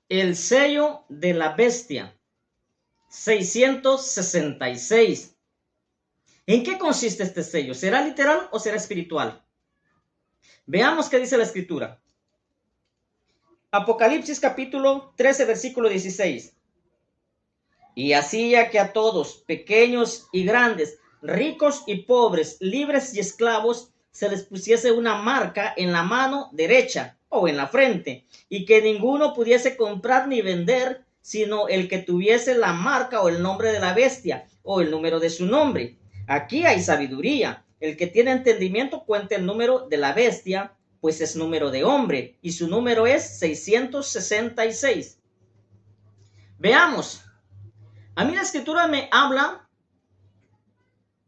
El sello de la bestia, 666. ¿En qué consiste este sello? ¿Será literal o será espiritual? Veamos qué dice la escritura. Apocalipsis capítulo 13, versículo 16. Y hacía que a todos, pequeños y grandes, ricos y pobres, libres y esclavos, se les pusiese una marca en la mano derecha o en la frente, y que ninguno pudiese comprar ni vender, sino el que tuviese la marca o el nombre de la bestia o el número de su nombre. Aquí hay sabiduría. El que tiene entendimiento cuenta el número de la bestia, pues es número de hombre, y su número es 666. Veamos. A mí la escritura me habla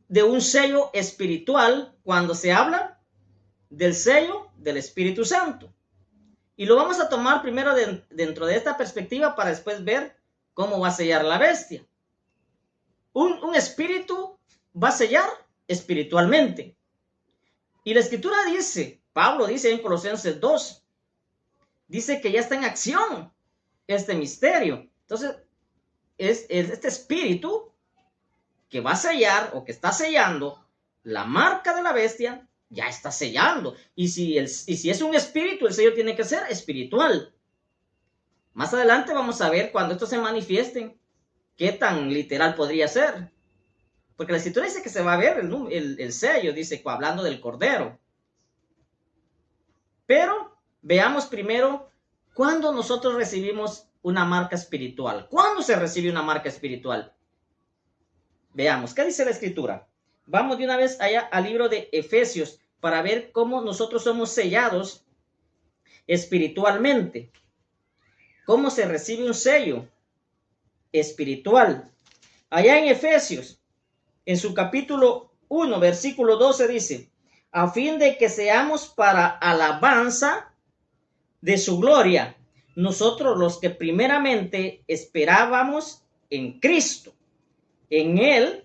de un sello espiritual cuando se habla del sello del Espíritu Santo. Y lo vamos a tomar primero dentro de esta perspectiva para después ver cómo va a sellar la bestia. Un espíritu va a sellar espiritualmente. Y la escritura dice, Pablo dice en Colosenses 2, dice que ya está en acción este misterio. Entonces, es este espíritu que va a sellar o que está sellando la marca de la bestia, ya está sellando. Y si es un espíritu, el sello tiene que ser espiritual. Más adelante vamos a ver cuando esto se manifieste, qué tan literal podría ser. Porque la escritura dice que se va a ver el sello, dice, hablando del Cordero. Pero veamos primero cuándo nosotros recibimos una marca espiritual. ¿Cuándo se recibe una marca espiritual? Veamos, ¿qué dice la escritura? Vamos de una vez allá al libro de Efesios para ver cómo nosotros somos sellados espiritualmente. ¿Cómo se recibe un sello espiritual? Allá en Efesios, en su capítulo 1, versículo 12 dice, a fin de que seamos para alabanza de su gloria, nosotros los que primeramente esperábamos en Cristo. En él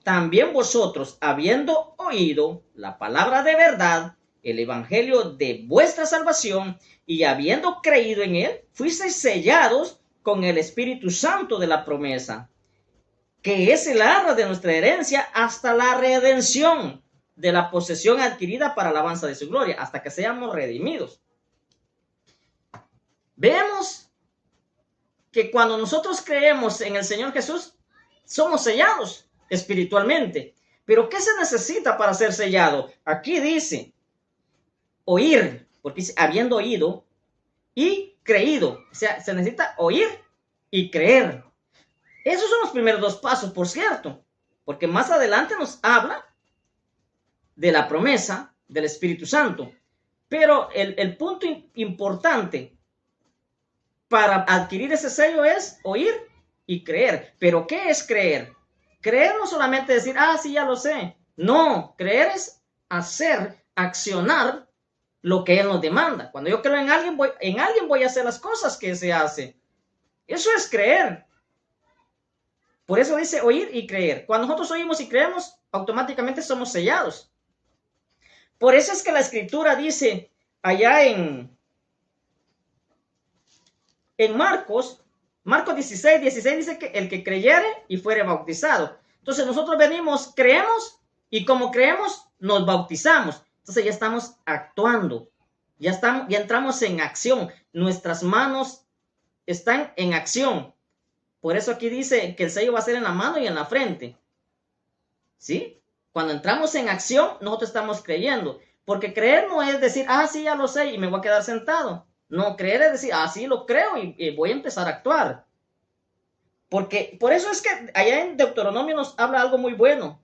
también vosotros, habiendo oído la palabra de verdad, el evangelio de vuestra salvación, y habiendo creído en él, fuisteis sellados con el Espíritu Santo de la promesa, que es el arra de nuestra herencia hasta la redención de la posesión adquirida para alabanza de su gloria, hasta que seamos redimidos. Vemos que cuando nosotros creemos en el Señor Jesús, somos sellados espiritualmente. Pero ¿qué se necesita para ser sellado? Aquí dice oír, porque dice habiendo oído y creído. O sea, se necesita oír y creer. Esos son los primeros dos pasos, por cierto, porque más adelante nos habla de la promesa del Espíritu Santo. Pero el punto importante para adquirir ese sello es oír y creer. ¿Pero qué es creer? Creer no solamente decir, sí, ya lo sé. No, creer es hacer, accionar lo que Él nos demanda. Cuando yo creo en alguien voy a hacer las cosas que se hace. Eso es creer. Por eso dice oír y creer. Cuando nosotros oímos y creemos, automáticamente somos sellados. Por eso es que la Escritura dice allá en Marcos 16 dice que el que creyere y fuere bautizado. Entonces nosotros venimos, creemos, y como creemos, nos bautizamos. Entonces ya estamos actuando, ya entramos en acción. Nuestras manos están en acción. Por eso aquí dice que el sello va a ser en la mano y en la frente. ¿Sí? Cuando entramos en acción, nosotros estamos creyendo. Porque creer no es decir, sí, ya lo sé y me voy a quedar sentado. No, creer es decir, sí lo creo y voy a empezar a actuar. Porque por eso es que allá en Deuteronomio nos habla algo muy bueno.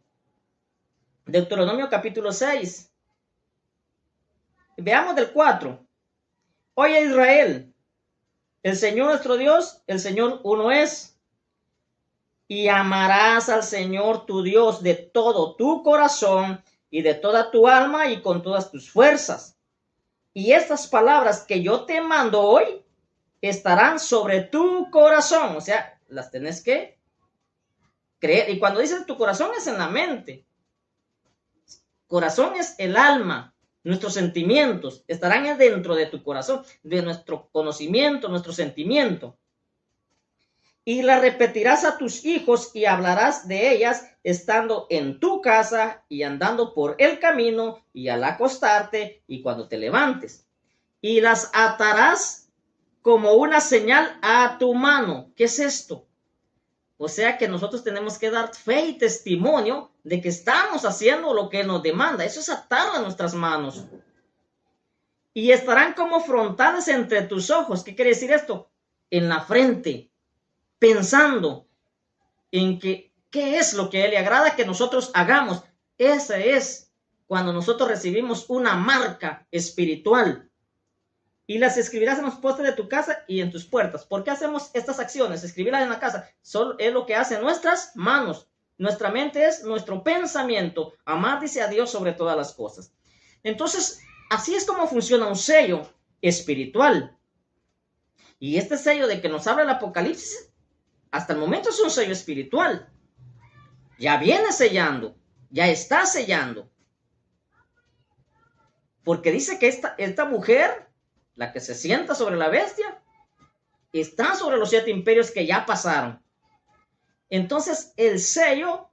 Deuteronomio capítulo 6. Veamos del 4. Oye Israel, el Señor nuestro Dios, el Señor uno es. Y amarás al Señor tu Dios de todo tu corazón y de toda tu alma y con todas tus fuerzas. Y estas palabras que yo te mando hoy estarán sobre tu corazón. O sea, las tenés que creer. Y cuando dice tu corazón es en la mente. Corazón es el alma. nuestros sentimientos, estarán dentro de tu corazón, de nuestro conocimiento, nuestro sentimiento. Y la repetirás a tus hijos y hablarás de ellas estando en tu casa y andando por el camino y al acostarte y cuando te levantes. Y las atarás como una señal a tu mano. ¿Qué es esto? O sea que nosotros tenemos que dar fe y testimonio de que estamos haciendo lo que Él nos demanda. Eso es atarlo a nuestras manos. Y estarán como frontales entre tus ojos. ¿Qué quiere decir esto? En la frente, pensando en qué es lo que a Él le agrada que nosotros hagamos. Ese es cuando nosotros recibimos una marca espiritual. Y las escribirás en los postes de tu casa y en tus puertas. ¿Por qué hacemos estas acciones? Escribirlas en la casa. Solo es lo que hacen nuestras manos. Nuestra mente es nuestro pensamiento. Amar, dice, a Dios sobre todas las cosas. Entonces, así es como funciona un sello espiritual. Y este sello de que nos habla el Apocalipsis, hasta el momento es un sello espiritual. Ya viene sellando. Ya está sellando. Porque dice que esta mujer, la que se sienta sobre la bestia, está sobre los 7 imperios que ya pasaron. Entonces, el sello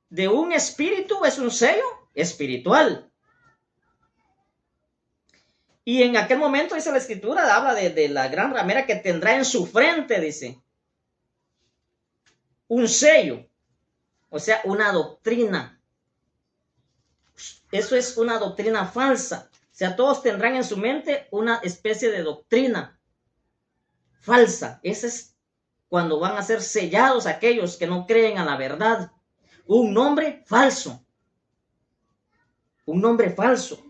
de un espíritu es un sello espiritual. Y en aquel momento, dice la escritura, habla de la gran ramera que tendrá en su frente, dice, un sello, o sea, una doctrina. Eso es una doctrina falsa. O sea, todos tendrán en su mente una especie de doctrina falsa. Ese es cuando van a ser sellados aquellos que no creen a la verdad. Un nombre falso. Un nombre falso.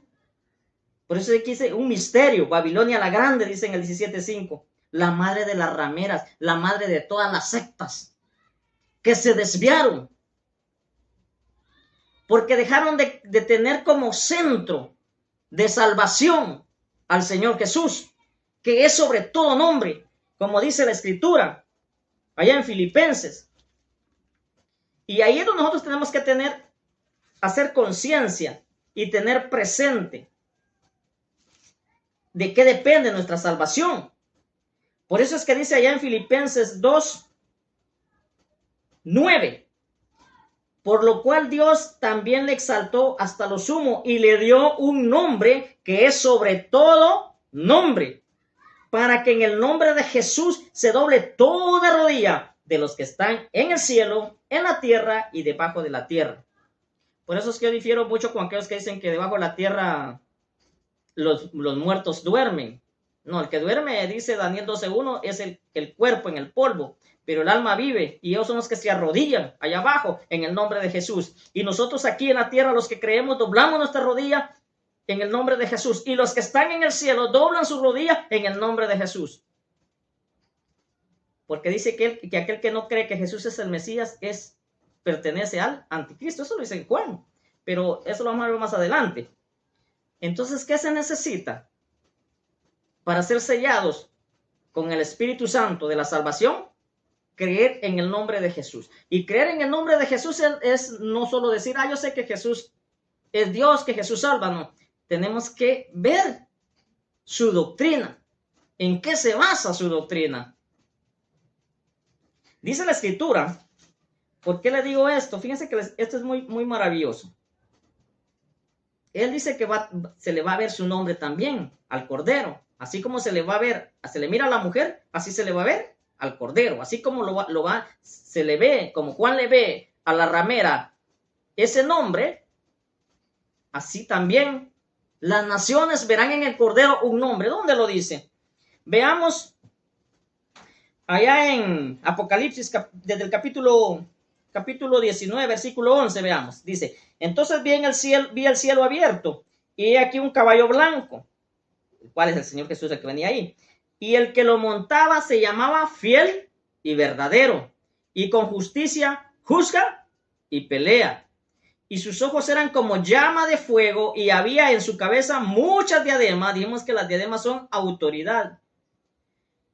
Por eso aquí dice un misterio. Babilonia la Grande, dice en el 17:5. La madre de las rameras, la madre de todas las sectas que se desviaron. Porque dejaron de tener como centro de salvación al Señor Jesús, que es sobre todo nombre, como dice la escritura allá en Filipenses. Y ahí es donde nosotros tenemos que hacer conciencia y tener presente de qué depende nuestra salvación. Por eso es que dice allá en Filipenses 2:9, por lo cual Dios también le exaltó hasta lo sumo y le dio un nombre que es sobre todo nombre, para que en el nombre de Jesús se doble toda rodilla de los que están en el cielo, en la tierra y debajo de la tierra. Por eso es que yo difiero mucho con aquellos que dicen que debajo de la tierra los muertos duermen. No, el que duerme, dice Daniel 12:1, es el cuerpo en el polvo, pero el alma vive, y ellos son los que se arrodillan allá abajo en el nombre de Jesús. Y nosotros aquí en la tierra, los que creemos, doblamos nuestra rodilla en el nombre de Jesús, y los que están en el cielo doblan su rodilla en el nombre de Jesús. Porque dice que aquel que no cree que Jesús es el Mesías pertenece al anticristo. Eso lo dice en Juan, pero eso lo vamos a ver más adelante. Entonces, ¿qué se necesita para ser sellados con el Espíritu Santo de la salvación? Creer en el nombre de Jesús. Y creer en el nombre de Jesús es no solo decir, yo sé que Jesús es Dios, que Jesús salva. No, tenemos que ver su doctrina. ¿En qué se basa su doctrina? Dice la escritura. ¿Por qué le digo esto? Fíjense que esto es muy, muy maravilloso. Él dice que se le va a ver su nombre también al Cordero. Así como se le mira a la mujer, así se le va a ver al Cordero. Así como se le ve, como Juan le ve a la ramera ese nombre, así también las naciones verán en el Cordero un nombre. ¿Dónde lo dice? Veamos allá en Apocalipsis, desde el capítulo 19, versículo 11, veamos. Dice, entonces vi el cielo abierto, y he aquí un caballo blanco, el cual es el Señor Jesús el que venía ahí. Y el que lo montaba se llamaba Fiel y Verdadero, y con justicia juzga y pelea. Y sus ojos eran como llama de fuego, y había en su cabeza muchas diademas. Dijimos que las diademas son autoridad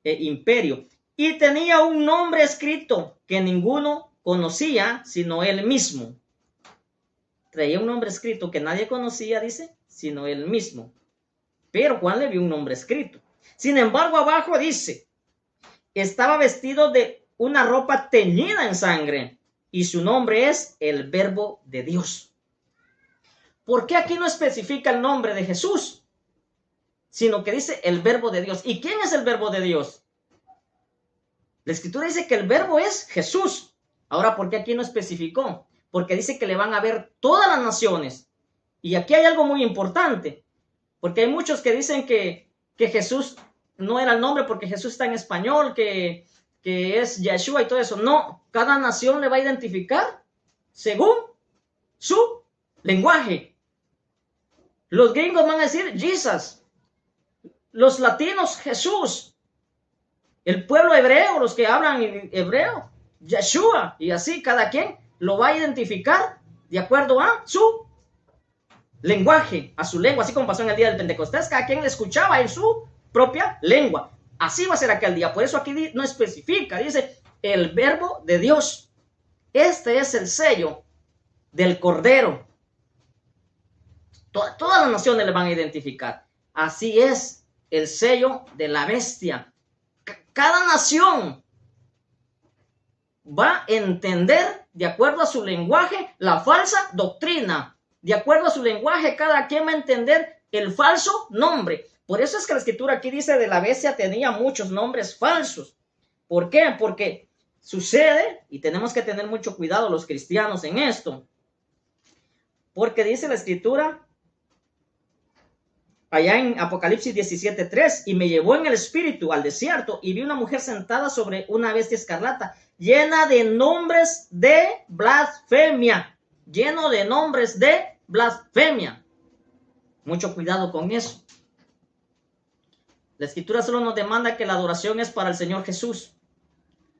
e imperio. Y tenía un nombre escrito que ninguno conocía sino él mismo. traía un nombre escrito que nadie conocía, dice, sino él mismo. Pero Juan le vio un nombre escrito. Sin embargo, abajo dice, estaba vestido de una ropa teñida en sangre y su nombre es el Verbo de Dios. ¿Por qué aquí no especifica el nombre de Jesús? Sino que dice el Verbo de Dios. ¿Y quién es el Verbo de Dios? La Escritura dice que el Verbo es Jesús. Ahora, ¿por qué aquí no especificó? Porque dice que le van a ver todas las naciones. Y aquí hay algo muy importante. Porque hay muchos que dicen que Jesús no era el nombre porque Jesús está en español, que es Yeshua y todo eso. No, cada nación le va a identificar según su lenguaje. Los gringos van a decir Jesus. Los latinos, Jesús. El pueblo hebreo, los que hablan hebreo, Yeshua. Y así cada quien lo va a identificar de acuerdo a su lenguaje, a su lengua. Así como pasó en el día del Pentecostés, cada quien le escuchaba en su propia lengua. Así va a ser aquel día. Por eso aquí no especifica, dice el Verbo de Dios. Este es el sello del Cordero. Todas las naciones le van a identificar. Así es el sello de la bestia. Cada nación va a entender, de acuerdo a su lenguaje, la falsa doctrina. De acuerdo a su lenguaje, cada quien va a entender el falso nombre. Por eso es que la Escritura aquí dice de la bestia tenía muchos nombres falsos. ¿Por qué? Porque sucede, y tenemos que tener mucho cuidado los cristianos en esto, porque dice la Escritura allá en Apocalipsis 17:3, y me llevó en el espíritu al desierto y vi una mujer sentada sobre una bestia escarlata, llena de nombres de blasfemia, lleno de nombres de blasfemia. Mucho cuidado con eso. La Escritura solo nos demanda que la adoración es para el Señor Jesús.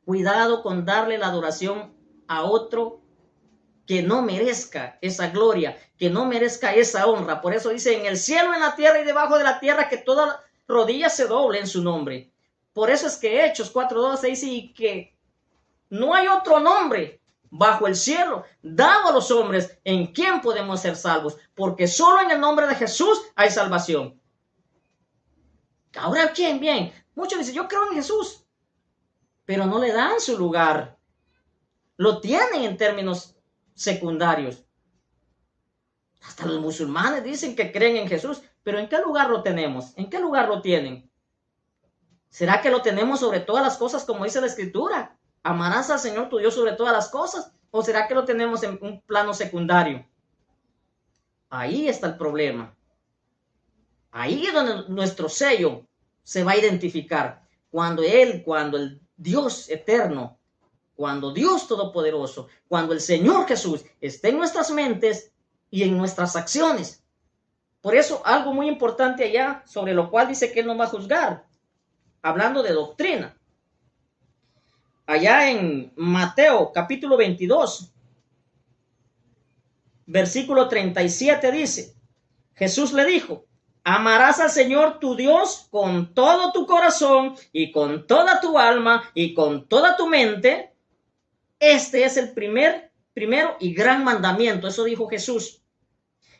Cuidado con darle la adoración a otro que no merezca esa gloria, que no merezca esa honra. Por eso dice, en el cielo, en la tierra y debajo de la tierra, que toda rodilla se doble en su nombre. Por eso es que Hechos 4:12 dice, y que no hay otro nombre bajo el cielo dado a los hombres en quien podemos ser salvos, porque solo en el nombre de Jesús hay salvación. Ahora, ¿quién? Bien, muchos dicen, yo creo en Jesús, pero no le dan su lugar. Lo tienen en términos secundarios. Hasta los musulmanes dicen que creen en Jesús, pero ¿en qué lugar lo tenemos? ¿En qué lugar lo tienen? ¿Será que lo tenemos sobre todas las cosas, como dice la Escritura? ¿Amarás al Señor tu Dios sobre todas las cosas? ¿O será que lo tenemos en un plano secundario? Ahí está el problema. Ahí es donde nuestro sello se va a identificar. Cuando el Dios eterno, cuando Dios todopoderoso, cuando el Señor Jesús esté en nuestras mentes y en nuestras acciones. Por eso, algo muy importante allá, sobre lo cual dice que Él nos va a juzgar, hablando de doctrina. Allá en Mateo capítulo 22, versículo 37 dice, Jesús le dijo, amarás al Señor tu Dios con todo tu corazón y con toda tu alma y con toda tu mente. Este es el primero y gran mandamiento. Eso dijo Jesús.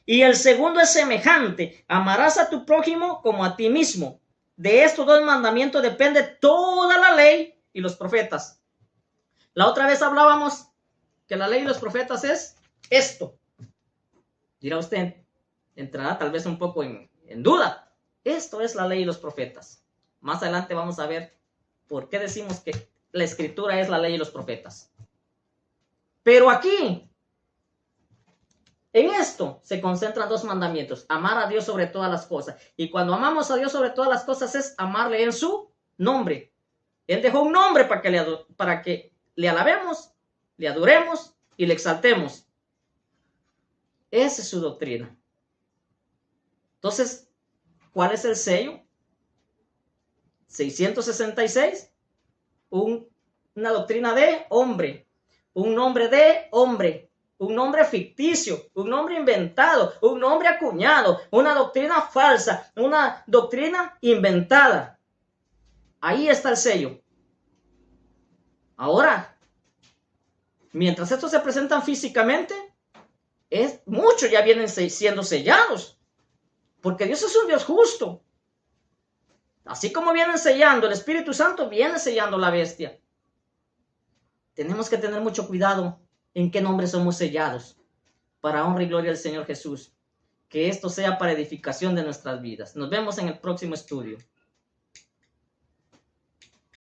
Y el segundo es semejante. Amarás a tu prójimo como a ti mismo. De estos dos mandamientos depende toda la ley y los profetas. La otra vez hablábamos que la ley y los profetas es esto. Dirá usted, entrará tal vez un poco en duda. Esto es la ley y los profetas. Más adelante vamos a ver por qué decimos que la Escritura es la ley y los profetas. Pero aquí, en esto se concentran dos mandamientos. Amar a Dios sobre todas las cosas. Y cuando amamos a Dios sobre todas las cosas es amarle en su nombre. Él dejó un nombre para que le alabemos, le adoremos y le exaltemos. Esa es su doctrina. Entonces, ¿cuál es el sello? 666. Una doctrina de hombre. Un nombre de hombre. Un nombre ficticio. Un nombre inventado. Un nombre acuñado. Una doctrina falsa. Una doctrina inventada. Ahí está el sello. Ahora, mientras estos se presentan físicamente, muchos ya vienen siendo sellados, porque Dios es un Dios justo. Así como vienen sellando, el Espíritu Santo viene sellando la bestia. Tenemos que tener mucho cuidado en qué nombre somos sellados, para honra y gloria del Señor Jesús. Que esto sea para edificación de nuestras vidas. Nos vemos en el próximo estudio.